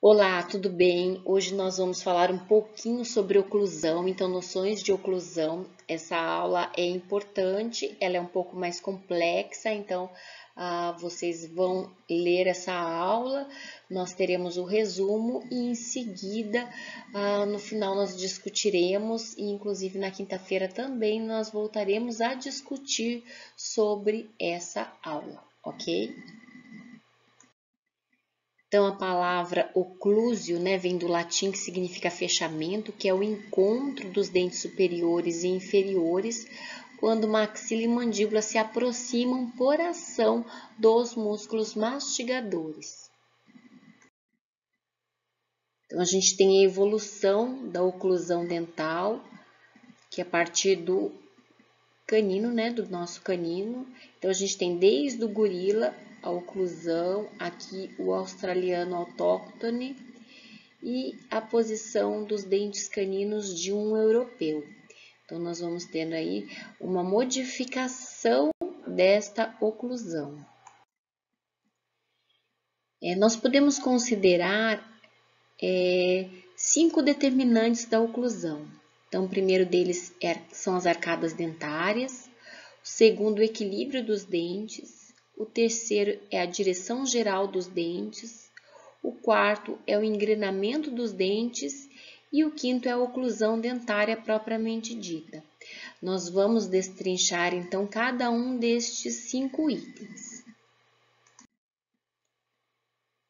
Olá, tudo bem? Hoje nós vamos falar um pouquinho sobre oclusão, então noções de oclusão. Essa aula é importante, ela é um pouco mais complexa, então vocês vão ler essa aula, nós teremos o resumo e em seguida, no final nós discutiremos e inclusive na quinta-feira também nós voltaremos a discutir sobre essa aula, ok? Então, a palavra oclusio, né, vem do latim que significa fechamento, que é o encontro dos dentes superiores e inferiores, quando maxila e mandíbula se aproximam por ação dos músculos mastigadores. Então, a gente tem a evolução da oclusão dental, que é a partir do canino, né, do nosso canino. Então, a gente tem desde o gorila a oclusão, aqui o australiano autóctone e a posição dos dentes caninos de um europeu. Então, nós vamos tendo aí uma modificação desta oclusão. Nós podemos considerar 5 determinantes da oclusão. Então, o primeiro deles são as arcadas dentárias, o segundo, o equilíbrio dos dentes, o terceiro é a direção geral dos dentes, o quarto é o engrenamento dos dentes e o quinto é a oclusão dentária propriamente dita. Nós vamos destrinchar então cada um destes 5 itens.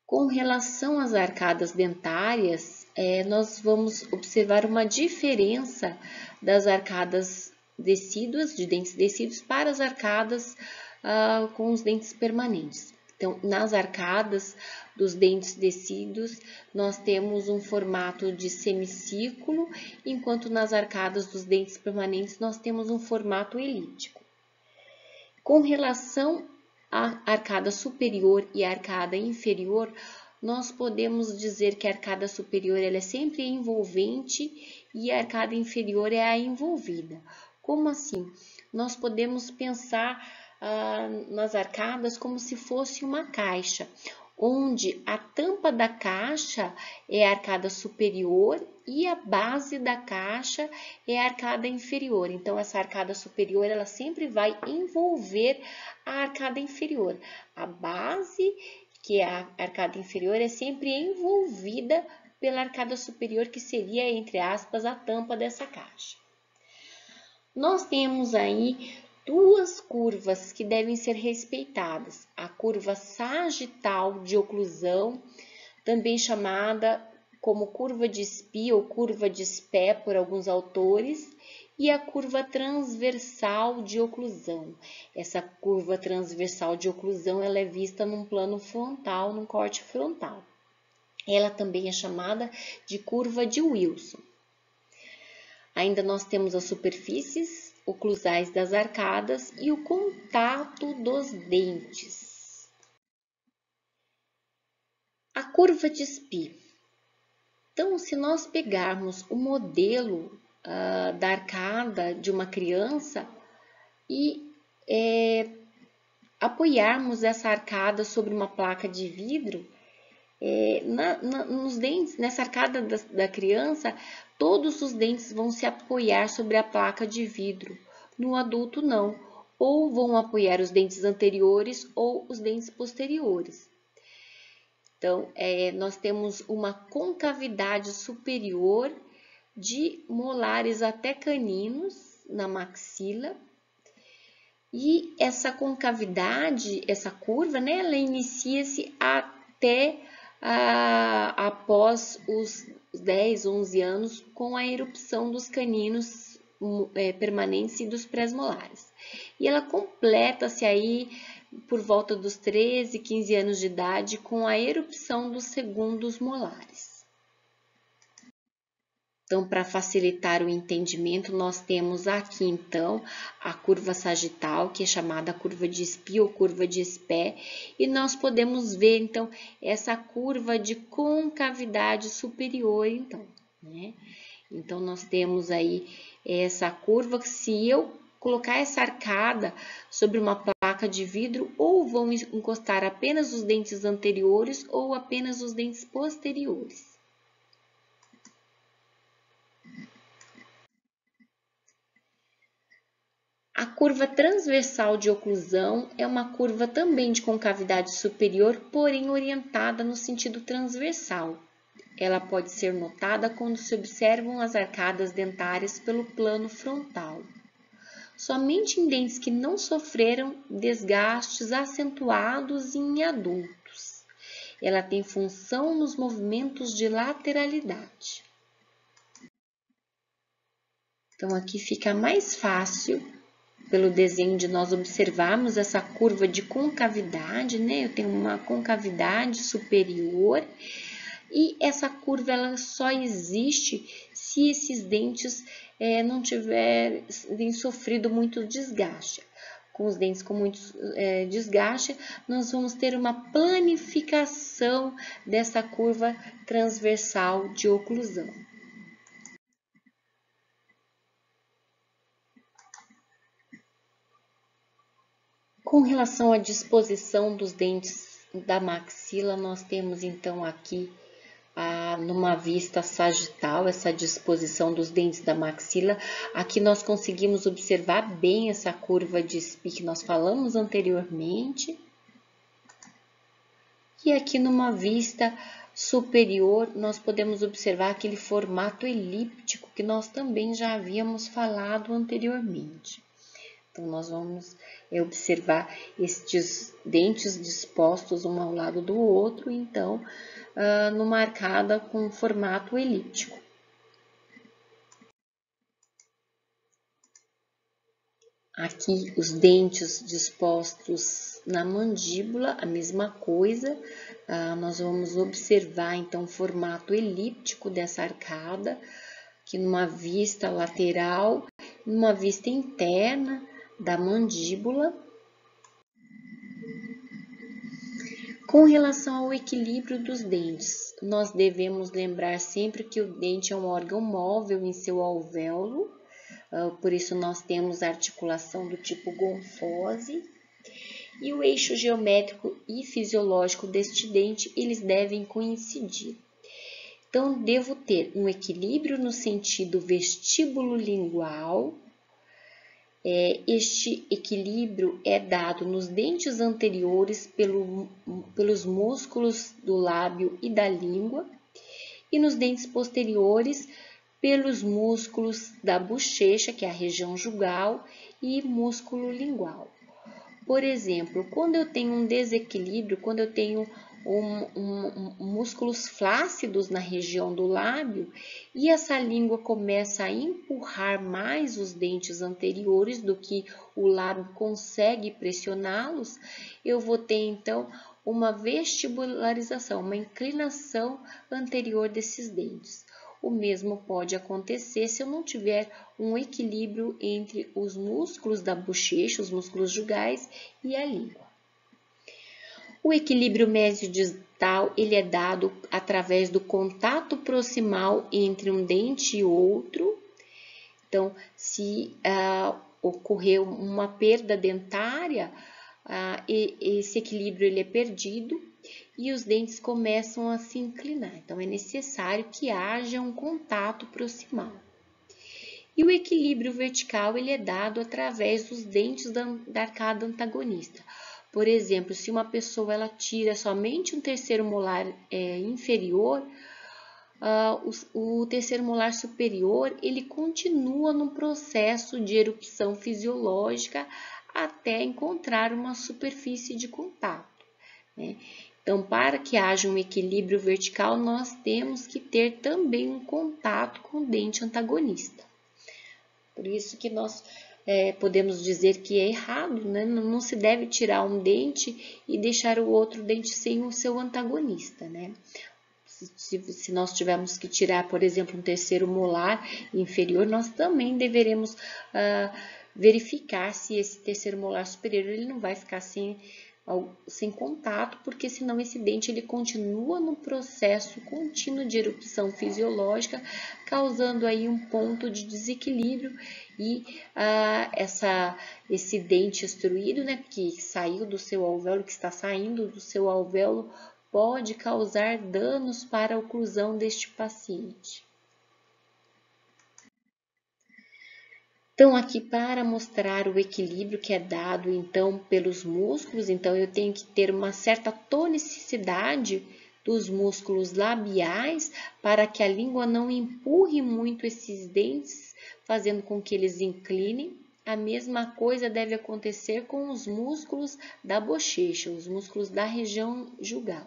Com relação às arcadas dentárias, nós vamos observar uma diferença das arcadas decíduas, de dentes decíduos, para as arcadas com os dentes permanentes. Então, nas arcadas dos dentes decíduos, nós temos um formato de semicírculo, enquanto nas arcadas dos dentes permanentes, nós temos um formato elíptico. Com relação à arcada superior e à arcada inferior, nós podemos dizer que a arcada superior ela é sempre envolvente e a arcada inferior é a envolvida. Como assim? Nós podemos pensar nas arcadas como se fosse uma caixa, onde a tampa da caixa é a arcada superior e a base da caixa é a arcada inferior. Então, essa arcada superior ela sempre vai envolver a arcada inferior. A base, que é a arcada inferior, é sempre envolvida pela arcada superior, que seria, entre aspas, a tampa dessa caixa. Nós temos aí duas curvas que devem ser respeitadas. A curva sagital de oclusão, também chamada como curva de Spee ou curva de Spee por alguns autores, e a curva transversal de oclusão. Essa curva transversal de oclusão ela é vista num plano frontal, num corte frontal. Ela também é chamada de curva de Wilson. Ainda nós temos as superfícies oclusais das arcadas e o contato dos dentes. A curva de Spee. Então, se nós pegarmos o modelo da arcada de uma criança e apoiarmos essa arcada sobre uma placa de vidro, nos dentes, nessa arcada da criança, todos os dentes vão se apoiar sobre a placa de vidro. No adulto, não. Ou vão apoiar os dentes anteriores ou os dentes posteriores. Então, nós temos uma concavidade superior de molares até caninos na maxila. E essa concavidade, essa curva, né, ela inicia-se até após os 10, 11 anos, com a erupção dos caninos permanentes e dos pré-molares. E ela completa-se aí por volta dos 13, 15 anos de idade, com a erupção dos segundos molares. Então, para facilitar o entendimento, nós temos aqui, então, a curva sagital, que é chamada curva de Spee ou curva de Spee, e nós podemos ver, então, essa curva de concavidade superior, então, né? Então, nós temos aí essa curva que se eu colocar essa arcada sobre uma placa de vidro ou vão encostar apenas os dentes anteriores ou apenas os dentes posteriores. A curva transversal de oclusão é uma curva também de concavidade superior, porém orientada no sentido transversal. Ela pode ser notada quando se observam as arcadas dentárias pelo plano frontal. Somente em dentes que não sofreram desgastes acentuados em adultos. Ela tem função nos movimentos de lateralidade. Então, aqui fica mais fácil, pelo desenho, de nós observarmos essa curva de concavidade, né? Eu tenho uma concavidade superior e essa curva ela só existe se esses dentes não tiverem sofrido muito desgaste. Com os dentes com muito desgaste, nós vamos ter uma planificação dessa curva transversal de oclusão. Com relação à disposição dos dentes da maxila, nós temos então aqui numa vista sagital, essa disposição dos dentes da maxila. Aqui nós conseguimos observar bem essa curva de Spee que nós falamos anteriormente. E aqui numa vista superior, nós podemos observar aquele formato elíptico que nós também já havíamos falado anteriormente. Então, nós vamos observar estes dentes dispostos um ao lado do outro, então, numa arcada com formato elíptico. Aqui, os dentes dispostos na mandíbula, a mesma coisa. Nós vamos observar, então, o formato elíptico dessa arcada, aqui numa vista lateral, numa vista interna da mandíbula. Com relação ao equilíbrio dos dentes, nós devemos lembrar sempre que o dente é um órgão móvel em seu alvéolo, por isso nós temos a articulação do tipo gonfose, e o eixo geométrico e fisiológico deste dente, eles devem coincidir. Então, devo ter um equilíbrio no sentido vestíbulo-lingual. Este equilíbrio é dado nos dentes anteriores pelos músculos do lábio e da língua e nos dentes posteriores pelos músculos da bochecha, que é a região jugal, e músculo lingual. Por exemplo, quando eu tenho um desequilíbrio, quando eu tenho músculos flácidos na região do lábio e essa língua começa a empurrar mais os dentes anteriores do que o lábio consegue pressioná-los, eu vou ter então uma vestibularização, uma inclinação anterior desses dentes. O mesmo pode acontecer se eu não tiver um equilíbrio entre os músculos da bochecha, os músculos jugais e a língua. O equilíbrio mesiodistal ele é dado através do contato proximal entre um dente e outro. Então, se ocorreu uma perda dentária, esse equilíbrio ele é perdido e os dentes começam a se inclinar. Então, é necessário que haja um contato proximal. E o equilíbrio vertical ele é dado através dos dentes da arcada antagonista. Por exemplo, se uma pessoa ela tira somente um terceiro molar inferior, o terceiro molar superior ele continua no processo de erupção fisiológica até encontrar uma superfície de contato, né? Então, para que haja um equilíbrio vertical, nós temos que ter também um contato com o dente antagonista. Por isso que nós podemos dizer que é errado, né? Não se deve tirar um dente e deixar o outro dente sem o seu antagonista, né? Se nós tivermos que tirar, por exemplo, um terceiro molar inferior, nós também deveremos verificar se esse terceiro molar superior ele não vai ficar sem sem contato, porque senão esse dente ele continua no processo contínuo de erupção fisiológica, causando aí um ponto de desequilíbrio e esse dente extruído, né, que saiu do seu alvéolo, que está saindo do seu alvéolo, pode causar danos para a oclusão deste paciente. Então, aqui para mostrar o equilíbrio que é dado, então, pelos músculos, então, eu tenho que ter uma certa tonicidade dos músculos labiais para que a língua não empurre muito esses dentes, fazendo com que eles inclinem. A mesma coisa deve acontecer com os músculos da bochecha, os músculos da região jugal.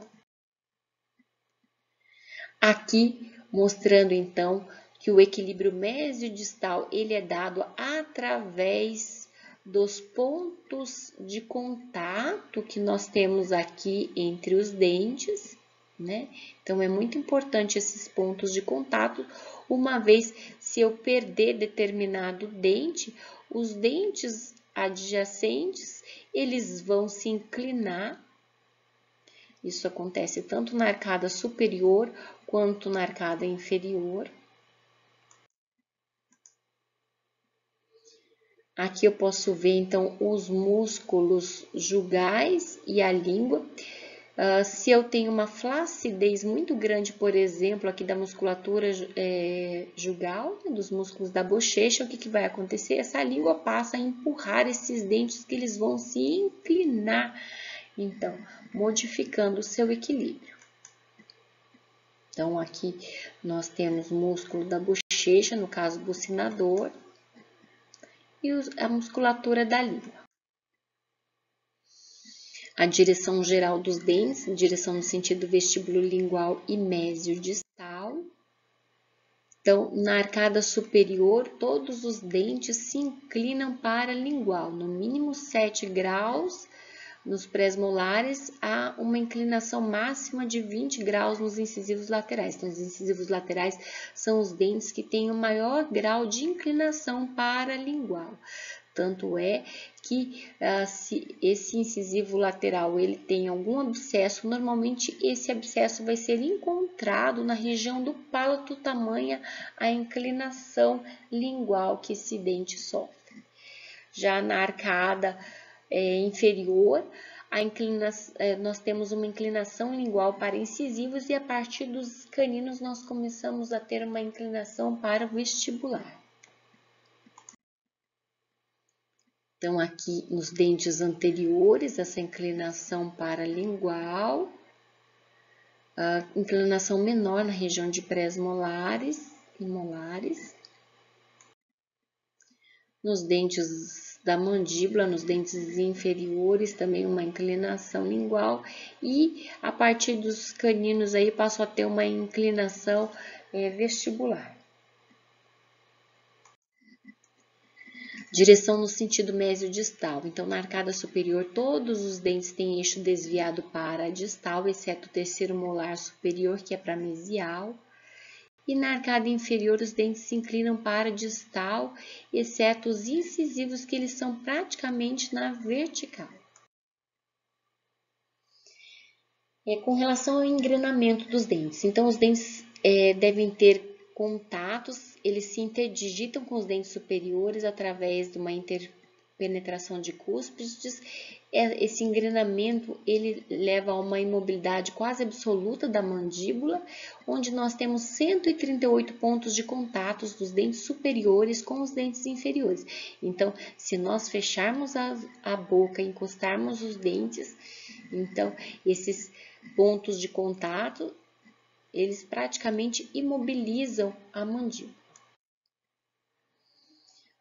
Aqui, mostrando, então, que o equilíbrio mesiodistal ele é dado através dos pontos de contato que nós temos aqui entre os dentes, né? Então, é muito importante esses pontos de contato, uma vez se eu perder determinado dente, os dentes adjacentes, eles vão se inclinar. Isso acontece tanto na arcada superior quanto na arcada inferior. Aqui eu posso ver, então, os músculos jugais e a língua. Se eu tenho uma flacidez muito grande, por exemplo, aqui da musculatura jugal, dos músculos da bochecha, o que vai acontecer? Essa língua passa a empurrar esses dentes que eles vão se inclinar, então, modificando o seu equilíbrio. Então, aqui nós temos o músculo da bochecha, no caso bucinador, e a musculatura da língua. A direção geral dos dentes, direção no sentido vestibulolingual e mesiodistal. Então, na arcada superior, todos os dentes se inclinam para a lingual, no mínimo 7 graus. Nos pré-molares, há uma inclinação máxima de 20 graus nos incisivos laterais. Então, os incisivos laterais são os dentes que têm o maior grau de inclinação para a lingual. Tanto é que se esse incisivo lateral ele tem algum abscesso, normalmente esse abscesso vai ser encontrado na região do palato, tamanha a inclinação lingual que esse dente sofre. Já na arcada inferior, nós temos uma inclinação lingual para incisivos e a partir dos caninos nós começamos a ter uma inclinação para o vestibular. Então, aqui nos dentes anteriores, essa inclinação para lingual, a inclinação menor na região de pré-molares e molares. Nos dentes da mandíbula, nos dentes inferiores, também uma inclinação lingual. E a partir dos caninos aí passo a ter uma inclinação vestibular. Direção no sentido mesiodistal. Então, na arcada superior, todos os dentes têm eixo desviado para a distal, exceto o terceiro molar superior, que é para mesial. E na arcada inferior, os dentes se inclinam para a distal, exceto os incisivos, que eles são praticamente na vertical. Com relação ao engrenamento dos dentes. Então, os dentes devem ter contatos, eles se interdigitam com os dentes superiores através de uma interpenetração de cúspides. Esse engrenamento ele leva a uma imobilidade quase absoluta da mandíbula, onde nós temos 138 pontos de contatos dos dentes superiores com os dentes inferiores. Então, se nós fecharmos a boca e encostarmos os dentes, então esses pontos de contato, eles praticamente imobilizam a mandíbula.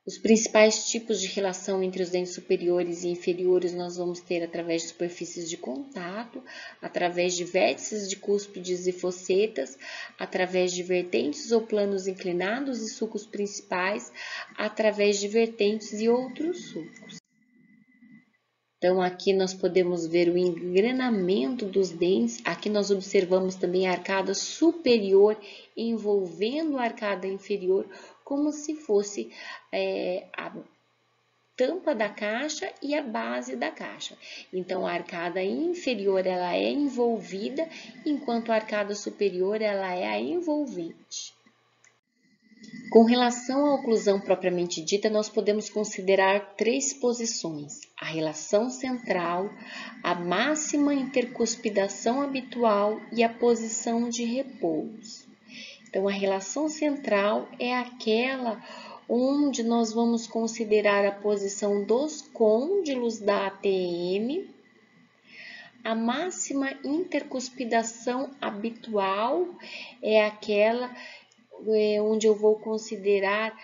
Os principais tipos de relação entre os dentes superiores e inferiores nós vamos ter através de superfícies de contato, através de vértices de cúspides e fossetas, através de vertentes ou planos inclinados e sulcos principais, através de vertentes e outros sulcos. Então, aqui nós podemos ver o engrenamento dos dentes. Aqui nós observamos também a arcada superior envolvendo a arcada inferior, como se fosse tampa da caixa e a base da caixa. Então, a arcada inferior ela é envolvida, enquanto a arcada superior ela é a envolvente. Com relação à oclusão propriamente dita, nós podemos considerar 3 posições: a relação central, a máxima intercuspidação habitual e a posição de repouso. Então, a relação central é aquela onde nós vamos considerar a posição dos côndilos da ATM. A máxima intercuspidação habitual é aquela onde eu vou considerar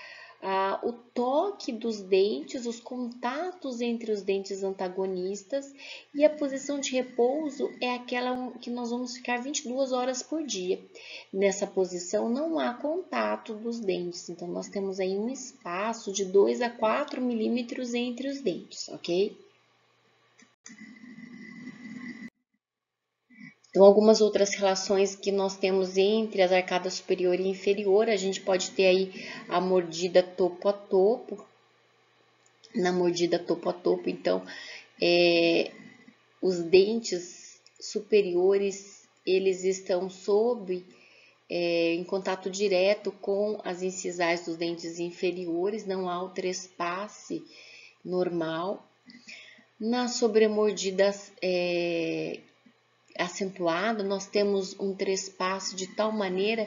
o toque dos dentes, os contatos entre os dentes antagonistas, e a posição de repouso é aquela que nós vamos ficar 22 horas por dia. Nessa posição não há contato dos dentes, então nós temos aí um espaço de 2 a 4 milímetros entre os dentes, ok? Então, algumas outras relações que nós temos entre as arcadas superior e inferior, a gente pode ter aí a mordida topo a topo. Na mordida topo a topo, então, os dentes superiores, eles estão em contato direto com as incisais dos dentes inferiores, não há o trespasse normal. Na sobremordida acentuado, nós temos um trespasse de tal maneira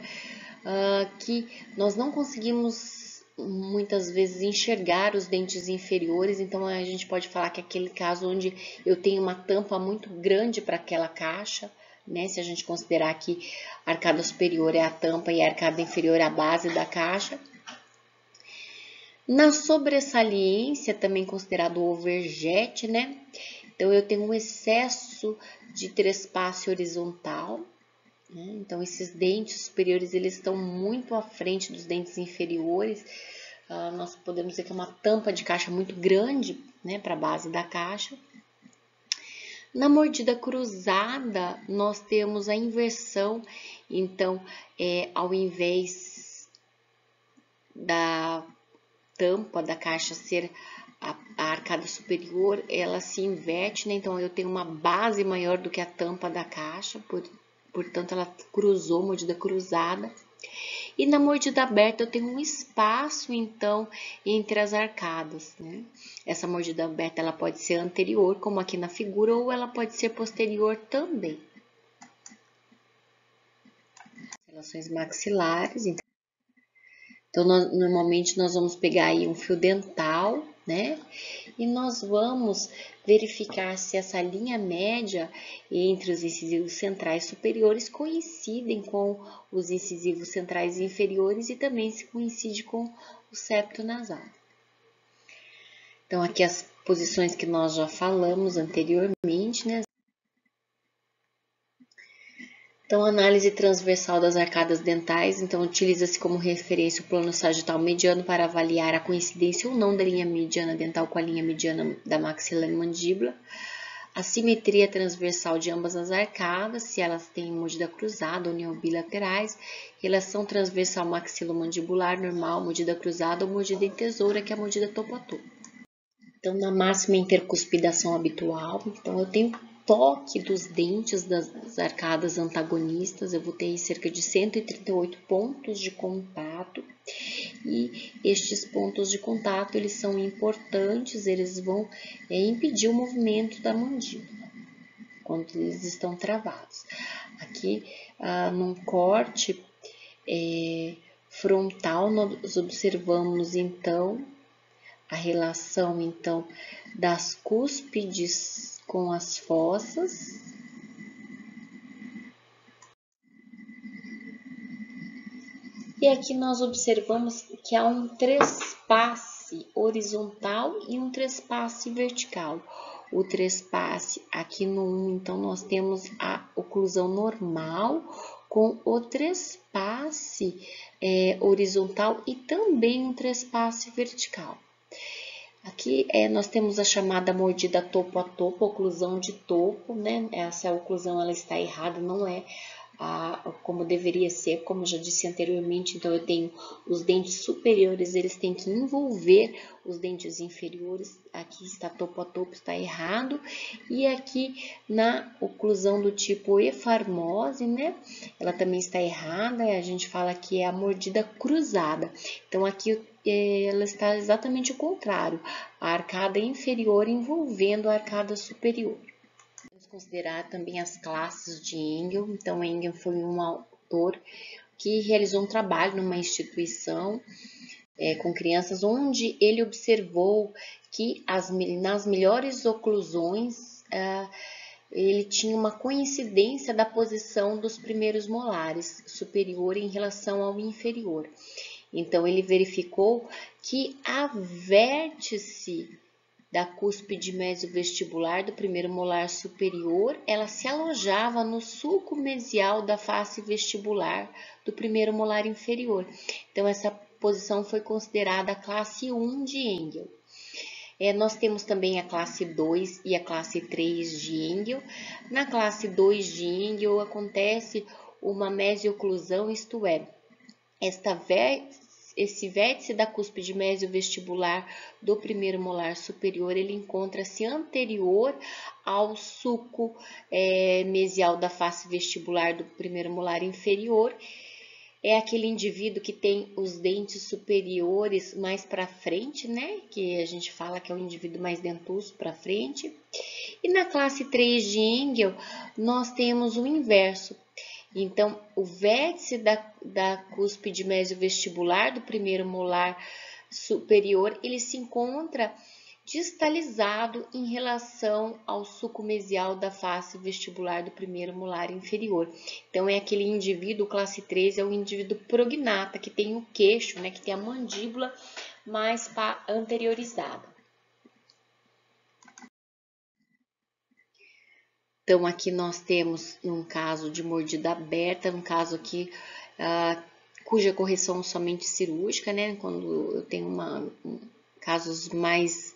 que nós não conseguimos muitas vezes enxergar os dentes inferiores, então a gente pode falar que é aquele caso onde eu tenho uma tampa muito grande para aquela caixa, né? Se a gente considerar que a arcada superior é a tampa e a arcada inferior é a base da caixa. Na sobresaliência, também considerado overjet, né? Então, eu tenho um excesso de trespasse horizontal, né? Então, esses dentes superiores, eles estão muito à frente dos dentes inferiores. Nós podemos dizer que é uma tampa de caixa muito grande, né, para a base da caixa. Na mordida cruzada, nós temos a inversão. Então, ao invés da tampa da caixa ser a arcada superior, ela se inverte, né? Então, eu tenho uma base maior do que a tampa da caixa, portanto, ela cruzou, mordida cruzada. E na mordida aberta, eu tenho um espaço, então, entre as arcadas, né? Essa mordida aberta, ela pode ser anterior, como aqui na figura, ou ela pode ser posterior também. Relações maxilares, então, normalmente, nós vamos pegar aí um fio dental, né? E nós vamos verificar se essa linha média entre os incisivos centrais superiores coincidem com os incisivos centrais inferiores e também se coincide com o septo nasal. Então, aqui as posições que nós já falamos anteriormente, né? Então, análise transversal das arcadas dentais. Então, utiliza-se como referência o plano sagital mediano para avaliar a coincidência ou não da linha mediana dental com a linha mediana da maxila e mandíbula. A simetria transversal de ambas as arcadas, se elas têm mordida cruzada, união bilaterais. Relação transversal maxilomandibular normal, mordida cruzada ou mordida em tesoura, que é a mordida topo a topo. Então, na máxima intercuspidação habitual, então eu tenho toque dos dentes das arcadas antagonistas, eu vou ter cerca de 138 pontos de contato, e estes pontos de contato, eles são importantes, eles vão impedir o movimento da mandíbula, quando eles estão travados. Aqui, num corte frontal, nós observamos, então, a relação, então, das cúspides com as fossas. E aqui nós observamos que há um trespasse horizontal e um trespasse vertical. O trespasse aqui no 1, então, nós temos a oclusão normal com o trespasse horizontal e também um trespasse vertical. Aqui nós temos a chamada mordida topo a topo, oclusão de topo, né? Essa oclusão ela está errada, não é como deveria ser, como já disse anteriormente. Então, eu tenho os dentes superiores, eles têm que envolver os dentes inferiores. Aqui está topo a topo, está errado. E aqui na oclusão do tipo efarmose, né? Ela também está errada, a gente fala que é a mordida cruzada. Então, aqui ela está exatamente o contrário, a arcada inferior envolvendo a arcada superior. Vamos considerar também as classes de Engel. Então, Engel foi um autor que realizou um trabalho numa instituição com crianças, onde ele observou que nas melhores oclusões ele tinha uma coincidência da posição dos primeiros molares superior em relação ao inferior. Então, ele verificou que a vértice da cúspide mesovestibular do primeiro molar superior, ela se alojava no sulco mesial da face vestibular do primeiro molar inferior. Então, essa posição foi considerada a classe 1 de Engel. Nós temos também a classe 2 e a classe 3 de Engel. Na classe 2 de Engel acontece uma mesioclusão, isto é, esse vértice da cúspide mesovestibular do primeiro molar superior, ele encontra-se anterior ao sulco mesial da face vestibular do primeiro molar inferior. É aquele indivíduo que tem os dentes superiores mais para frente, né? Que a gente fala que é o indivíduo mais dentuço para frente. E na classe 3 de Engel, nós temos o inverso. Então, o vértice da cúspide mesovestibular do primeiro molar superior, ele se encontra distalizado em relação ao sulco mesial da face vestibular do primeiro molar inferior. Então, é aquele indivíduo, classe 3, é o indivíduo prognata, que tem o queixo, né, que tem a mandíbula mais anteriorizada. Então, aqui nós temos um caso de mordida aberta, um caso aqui cuja correção somente cirúrgica, né? Quando eu tenho casos mais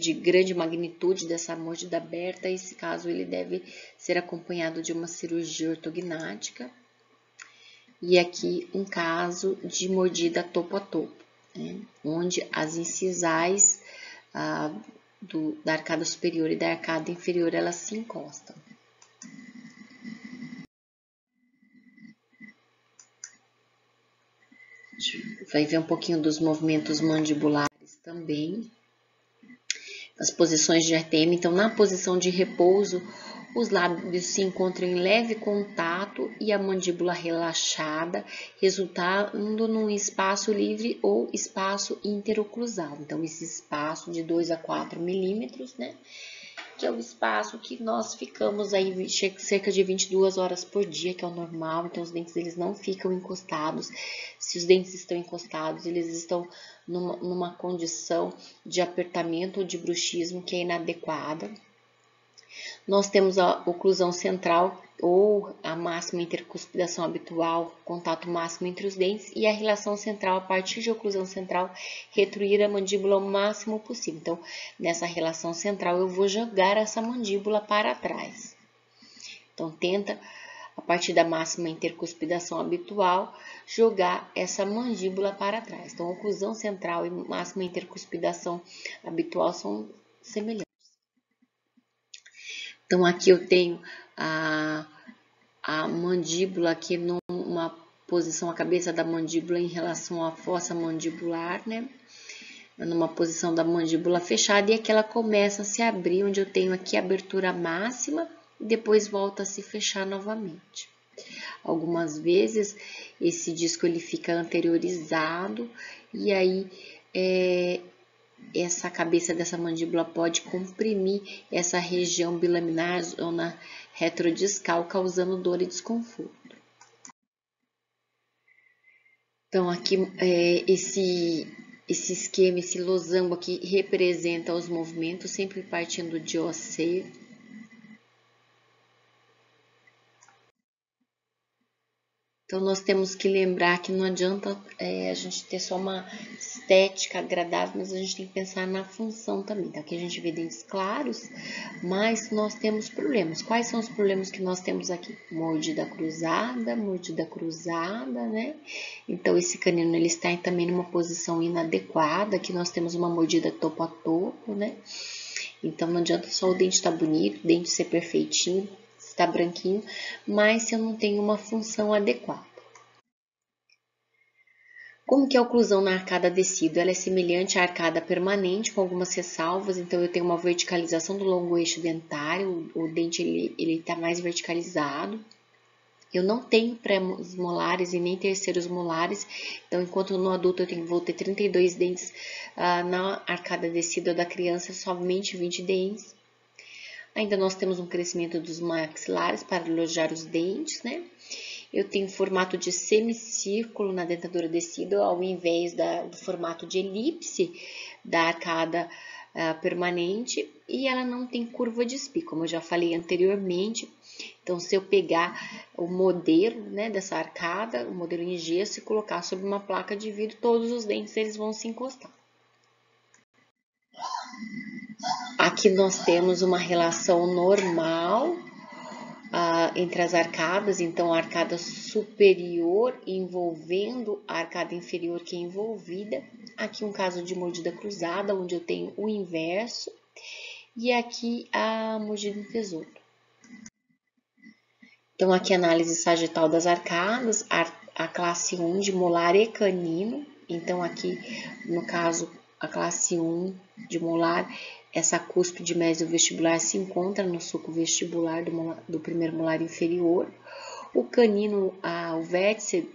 de grande magnitude dessa mordida aberta, esse caso ele deve ser acompanhado de uma cirurgia ortognática. E aqui um caso de mordida topo a topo, né? Onde as incisais da arcada superior e da arcada inferior, elas se encostam. Vai ver um pouquinho dos movimentos mandibulares também. As posições de RTM, então na posição de repouso, os lábios se encontram em leve contato e a mandíbula relaxada, resultando num espaço livre ou espaço interoclusal. Então, esse espaço de 2 a 4 milímetros, né? Que é o espaço que nós ficamos aí cerca de 22 horas por dia, que é o normal. Então, os dentes eles não ficam encostados. Se os dentes estão encostados, eles estão numa condição de apertamento ou de bruxismo que é inadequada. Nós temos a oclusão central ou a máxima intercuspidação habitual, contato máximo entre os dentes, e a relação central, a partir de oclusão central, retruir a mandíbula o máximo possível. Então, nessa relação central, eu vou jogar essa mandíbula para trás. Então, tenta, a partir da máxima intercuspidação habitual, jogar essa mandíbula para trás. Então, oclusão central e máxima intercuspidação habitual são semelhantes. Então, aqui eu tenho a mandíbula aqui numa posição, a cabeça da mandíbula em relação à fossa mandibular, né? Numa posição da mandíbula fechada, e aqui ela começa a se abrir, onde eu tenho aqui a abertura máxima, e depois volta a se fechar novamente. Algumas vezes, esse disco ele fica anteriorizado, e aí essa cabeça dessa mandíbula pode comprimir essa região bilaminar, zona retrodiscal, causando dor e desconforto. Então, aqui esse esquema, esse losango aqui representa os movimentos, sempre partindo de OC. Então, nós temos que lembrar que não adianta a gente ter só uma estética agradável, mas a gente tem que pensar na função também. Então, aqui a gente vê dentes claros, mas nós temos problemas. Quais são os problemas que nós temos aqui? Mordida cruzada, né? Então, esse canino ele está também numa posição inadequada. Aqui nós temos uma mordida topo a topo, né? Então, não adianta só o dente estar bonito, o dente ser perfeitinho, está branquinho, mas se eu não tenho uma função adequada. Como que é a oclusão na arcada descido? Ela é semelhante à arcada permanente, com algumas ressalvas. Então, eu tenho uma verticalização do longo eixo dentário, o dente ele está mais verticalizado. Eu não tenho pré-molares e nem terceiros molares, então, enquanto no adulto vou ter 32 dentes, na arcada descida da criança, somente 20 dentes. Ainda nós temos um crescimento dos maxilares para alojar os dentes, né? Eu tenho formato de semicírculo na dentadura descida, ao invés do formato de elipse da arcada permanente, e ela não tem curva de espinho, como eu já falei anteriormente. Então, se eu pegar o modelo, né, dessa arcada, o modelo em gesso, e colocar sobre uma placa de vidro, todos os dentes eles vão se encostar. Aqui nós temos uma relação normal entre as arcadas, então a arcada superior envolvendo a arcada inferior que é envolvida. Aqui um caso de mordida cruzada, onde eu tenho o inverso, e aqui a mordida em tesouro. Então, aqui a análise sagital das arcadas, a classe 1 de molar e canino. Então, aqui, no caso, a classe 1 de molar, essa cúspide mesovestibular se encontra no sulco vestibular do primeiro molar inferior. O canino, o vértice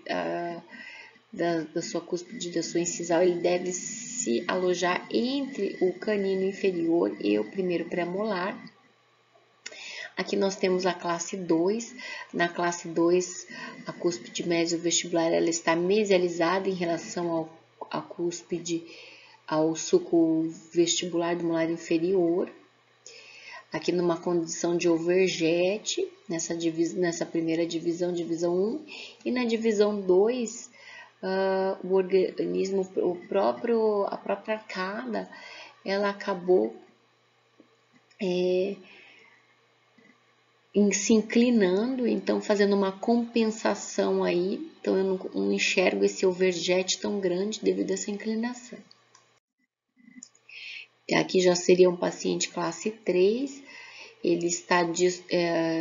da sua cúspide, da sua incisal, ele deve se alojar entre o canino inferior e o primeiro pré-molar. Aqui nós temos a classe 2. Na classe 2, a cúspide mesovestibular ela está mesializada em relação à cúspide, ao sulco vestibular do molar inferior. Aqui numa condição de overjet, nessa primeira divisão, divisão 1, e na divisão 2, o organismo, a própria arcada, ela acabou se inclinando, então fazendo uma compensação aí, então eu não enxergo esse overjet tão grande devido a essa inclinação. Aqui já seria um paciente classe 3, ele está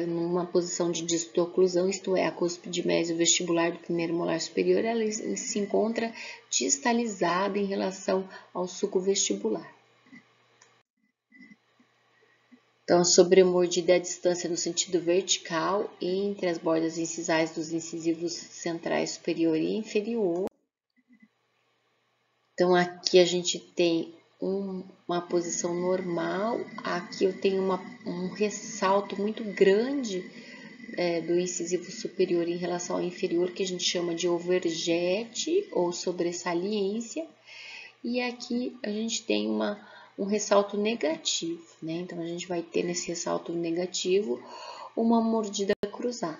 numa posição de distoclusão, isto é, a cúspide mesovestibular do primeiro molar superior, ela se encontra distalizada em relação ao sulco vestibular. Então, a sobremordida é a distância no sentido vertical entre as bordas incisais dos incisivos centrais superior e inferior. Então, aqui a gente tem uma posição normal. Aqui eu tenho um ressalto muito grande do incisivo superior em relação ao inferior, que a gente chama de overjet ou sobressalência. E aqui a gente tem um ressalto negativo, né? Então, a gente vai ter nesse ressalto negativo uma mordida cruzada.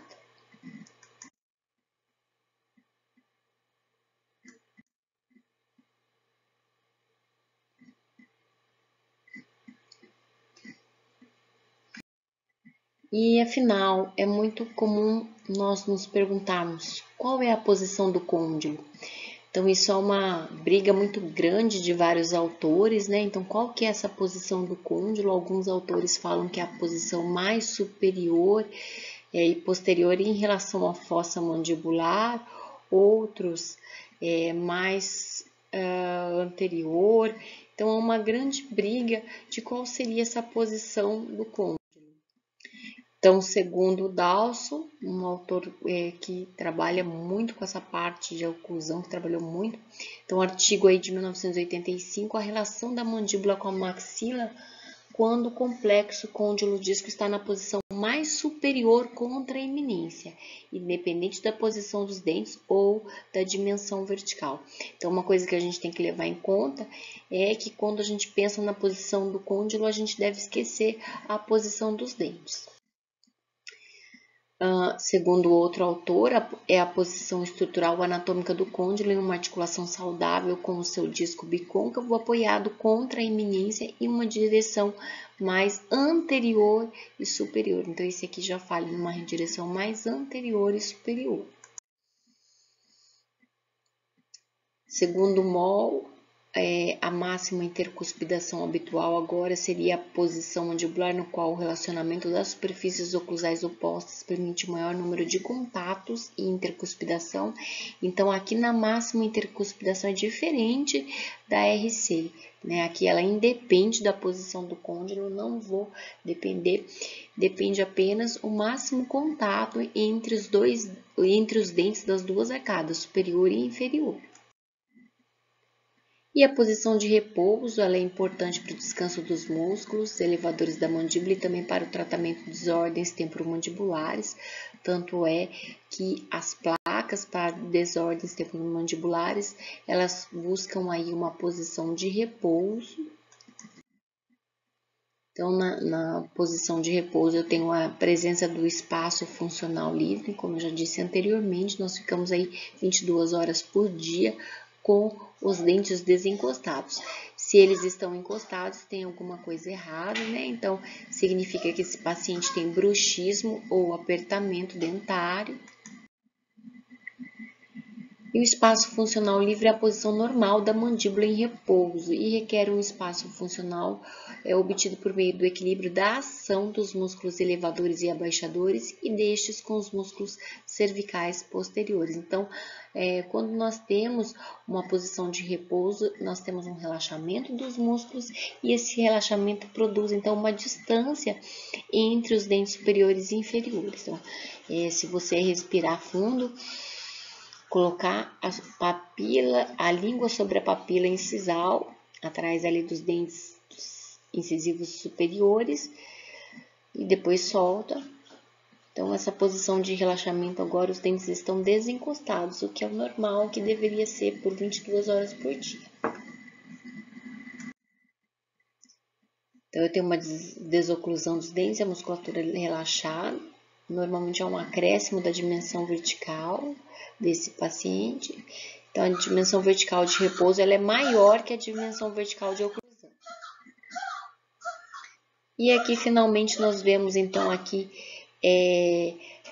E, afinal, é muito comum nós nos perguntarmos qual é a posição do côndilo. Então, isso é uma briga muito grande de vários autores, né? Então, qual que é essa posição do côndilo? Alguns autores falam que é a posição mais superior e posterior em relação à fossa mandibular, outros mais anterior. Então, há uma grande briga de qual seria essa posição do côndilo. Então, segundo o Dawson, um autor que trabalha muito com essa parte de oclusão, que trabalhou muito, então, artigo aí de 1985, a relação da mandíbula com a maxila quando o complexo côndilo-disco está na posição mais superior contra a eminência, independente da posição dos dentes ou da dimensão vertical. Então, uma coisa que a gente tem que levar em conta é que quando a gente pensa na posição do côndilo, a gente deve esquecer a posição dos dentes. Segundo outro autor, é a posição estrutural anatômica do côndilo em uma articulação saudável com o seu disco bicôncavo apoiado contra a eminência em uma direção mais anterior e superior. Então, esse aqui já fala em uma direção mais anterior e superior. Segundo Moll, a máxima intercuspidação habitual agora seria a posição mandibular, no qual o relacionamento das superfícies oclusais opostas permite o maior número de contatos e intercuspidação. Então, aqui na máxima intercuspidação é diferente da RC, né? Aqui ela independe da posição do côndilo, não vou depender, depende apenas o máximo contato entre os dentes das duas arcadas, superior e inferior. E a posição de repouso, ela é importante para o descanso dos músculos elevadores da mandíbula e também para o tratamento de desordens temporomandibulares. Tanto é que as placas para desordens temporomandibulares, elas buscam aí uma posição de repouso. Então, na posição de repouso, eu tenho a presença do espaço funcional livre, como eu já disse anteriormente, nós ficamos aí 22 horas por dia com os dentes desencostados. Se eles estão encostados, tem alguma coisa errada, né? Então, significa que esse paciente tem bruxismo ou apertamento dentário. E o espaço funcional livre é a posição normal da mandíbula em repouso e requer um espaço funcional obtido por meio do equilíbrio da ação dos músculos elevadores e abaixadores e destes com os músculos cervicais posteriores. Então, quando nós temos uma posição de repouso, nós temos um relaxamento dos músculos e esse relaxamento produz, então, uma distância entre os dentes superiores e inferiores. Então, se você respirar fundo, colocar a língua sobre a papila incisal, atrás ali dos dentes incisivos superiores, e depois solta. Então, essa posição de relaxamento agora, os dentes estão desencostados, o que é o normal, que deveria ser por 22 horas por dia. Então, eu tenho uma desoclusão dos dentes, a musculatura relaxada. Normalmente é um acréscimo da dimensão vertical desse paciente. Então, a dimensão vertical de repouso ela é maior que a dimensão vertical de oclusão. E aqui, finalmente, nós vemos, então, aqui,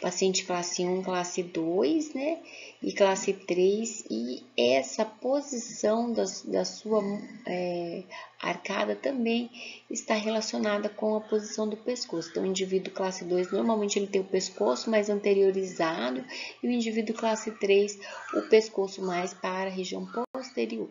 paciente classe 1, classe 2, né? E classe 3. E essa posição da sua arcada também está relacionada com a posição do pescoço. Então, o indivíduo classe 2, normalmente ele tem o pescoço mais anteriorizado e o indivíduo classe 3, o pescoço mais para a região posterior.